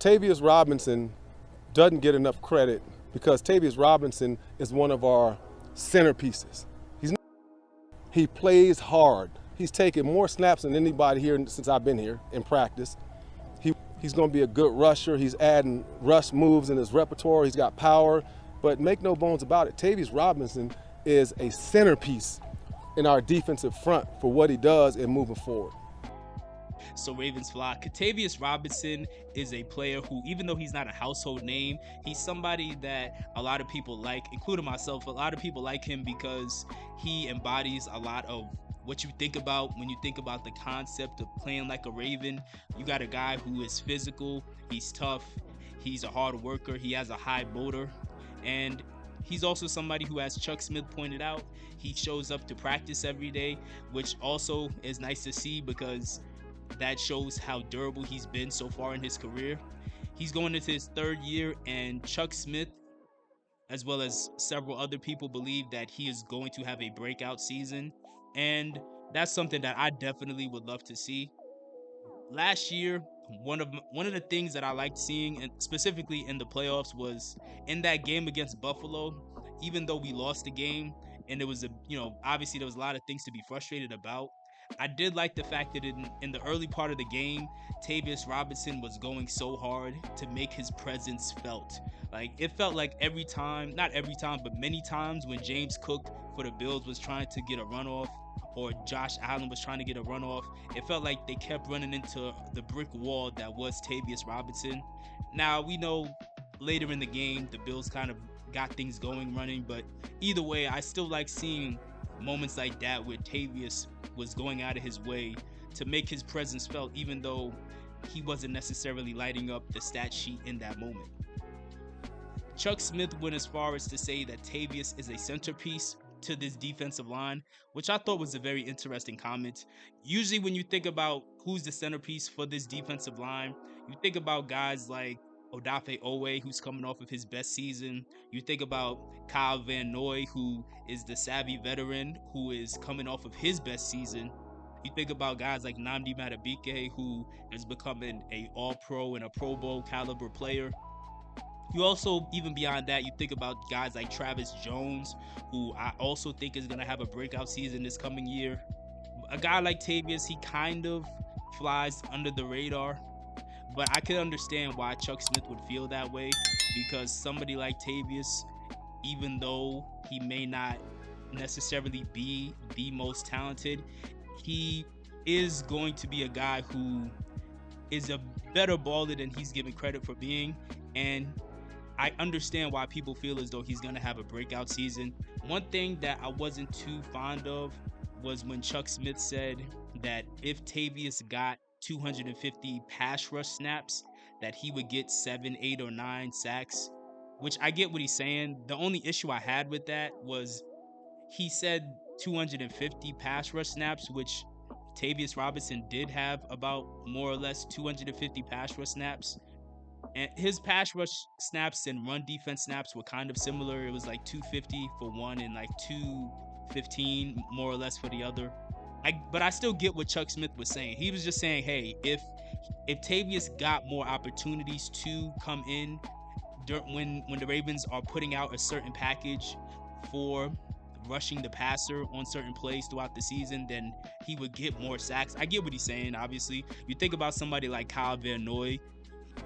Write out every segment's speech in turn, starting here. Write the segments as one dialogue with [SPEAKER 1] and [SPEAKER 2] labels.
[SPEAKER 1] Tavius Robinson doesn't get enough credit because Tavius Robinson is one of our centerpieces. He plays hard. He's taken more snaps than anybody here since I've been here in practice. He's going to be a good rusher. He's adding rush moves in his repertoire. He's got power. But make no bones about it, Tavius Robinson is a centerpiece in our defensive front for what he does and moving forward.
[SPEAKER 2] So Ravens flock, Tavius Robinson is a player who, even though he's not a household name, he's somebody that a lot of people like, including myself. A lot of people like him because he embodies a lot of what you think about when you think about the concept of playing like a Raven. You got a guy who is physical, he's tough, he's a hard worker, he has a high motor, and he's also somebody who, as Chuck Smith pointed out, he shows up to practice every day, which also is nice to see because that shows how durable he's been so far in his career. He's going into his third year, and Chuck Smith, as well as several other people, believe that he is going to have a breakout season, and that's something that I definitely would love to see. Last year, one of the things that I liked seeing, and specifically in the playoffs, was in that game against Buffalo. Even though we lost the game, and there was obviously there was a lot of things to be frustrated about, I did like the fact that in the early part of the game, Tavius Robinson was going so hard to make his presence felt. Like, it felt like every time, not every time, but many times when James Cook for the Bills was trying to get a runoff, or Josh Allen was trying to get a runoff, it felt like they kept running into the brick wall that was Tavius Robinson. Now, we know later in the game, the Bills kind of got things going running, but either way, I still like seeing moments like that where Tavius was going out of his way to make his presence felt, even though he wasn't necessarily lighting up the stat sheet in that moment. Chuck Smith went as far as to say that Tavius is a centerpiece to this defensive line, which I thought was a very interesting comment. Usually when you think about who's the centerpiece for this defensive line, you think about guys like Odafe Owe, who's coming off of his best season. You think about Kyle Van Noy, who is the savvy veteran who is coming off of his best season. You think about guys like Nnamdi Madubuike, who is becoming a All-Pro and a Pro Bowl caliber player. You also, even beyond that, you think about guys like Travis Jones, who I also think is going to have a breakout season this coming year. A guy like Tavius, he kind of flies under the radar, but I can understand why Chuck Smith would feel that way, because somebody like Tavius, even though he may not necessarily be the most talented, he is going to be a guy who is a better baller than he's given credit for being, and I understand why people feel as though he's going to have a breakout season. One thing that I wasn't too fond of was when Chuck Smith said that if Tavius got 250 pass rush snaps, that he would get 7, 8, or 9 sacks, which I get what he's saying. The only issue I had with that was he said 250 pass rush snaps, which Tavius Robinson did have about more or less 250 pass rush snaps. And his pass rush snaps and run defense snaps were kind of similar. It was like 250 for one and like 215 more or less for the other. But I still get what Chuck Smith was saying. He was just saying, hey, if Tavius got more opportunities to come in when the Ravens are putting out a certain package for rushing the passer on certain plays throughout the season, then he would get more sacks. I get what he's saying, obviously. You think about somebody like Kyle Van Noy.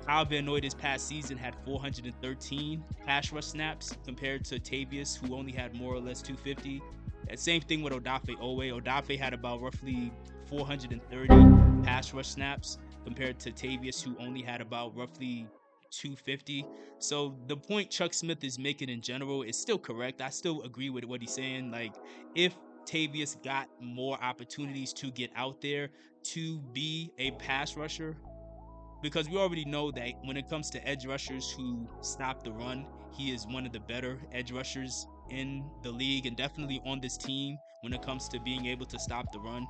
[SPEAKER 2] Kyle Van Noy this past season had 413 pass rush snaps compared to Tavius, who only had more or less 250. And same thing with Odafe Owe. Odafe had about roughly 430 pass rush snaps compared to Tavius, who only had about roughly 250. So the point Chuck Smith is making in general is still correct. I still agree with what he's saying. Like, if Tavius got more opportunities to get out there to be a pass rusher, because we already know that when it comes to edge rushers who stop the run, he is one of the better edge rushers in the league and definitely on this team when it comes to being able to stop the run.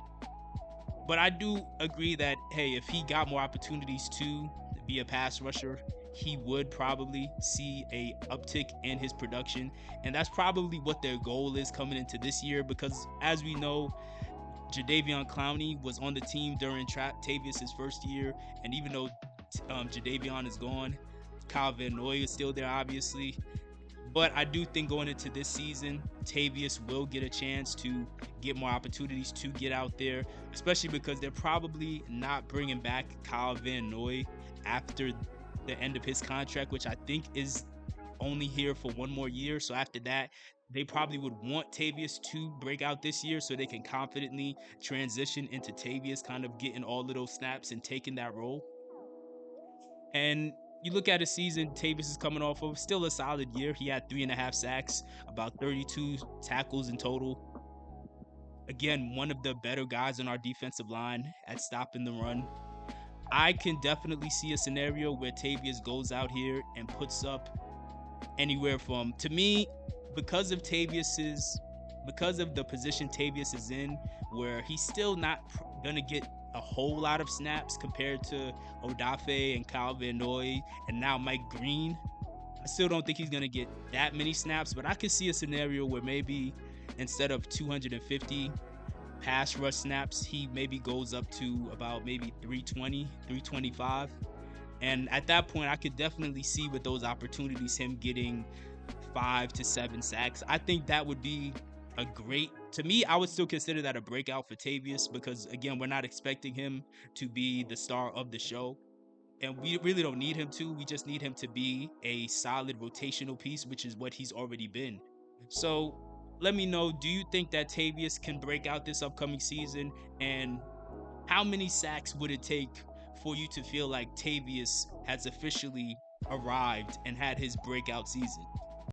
[SPEAKER 2] But I do agree that, hey, if he got more opportunities to be a pass rusher, he would probably see a uptick in his production. And that's probably what their goal is coming into this year, because as we know, Jadeveon Clowney was on the team during Tavius' first year, and even though Jadeveon is gone. Kyle Van Noy is still there, obviously. But I do think going into this season, Tavius will get a chance to get more opportunities to get out there, especially because they're probably not bringing back Kyle Van Noy after the end of his contract, which I think is only here for one more year. So after that, they probably would want Tavius to break out this year so they can confidently transition into Tavius kind of getting all of those snaps and taking that role. And you look at a season Tavius is coming off of, still a solid year. He had 3.5 sacks, about 32 tackles in total. Again, one of the better guys on our defensive line at stopping the run. I can definitely see a scenario where Tavius goes out here and puts up anywhere from, to me, because of the position Tavius is in, where he's still not gonna get a whole lot of snaps compared to Odafe and Kyle Van Noy and now Mike Green. I still don't think he's gonna get that many snaps, but I could see a scenario where maybe instead of 250 pass rush snaps, he maybe goes up to about maybe 320, 325. And at that point, I could definitely see with those opportunities him getting 5 to 7 sacks. I think that would be to me, I would still consider that a breakout for Tavius because, again, we're not expecting him to be the star of the show. And we really don't need him to. We just need him to be a solid rotational piece, which is what he's already been. So let me know, do you think that Tavius can break out this upcoming season? And how many sacks would it take for you to feel like Tavius has officially arrived and had his breakout season?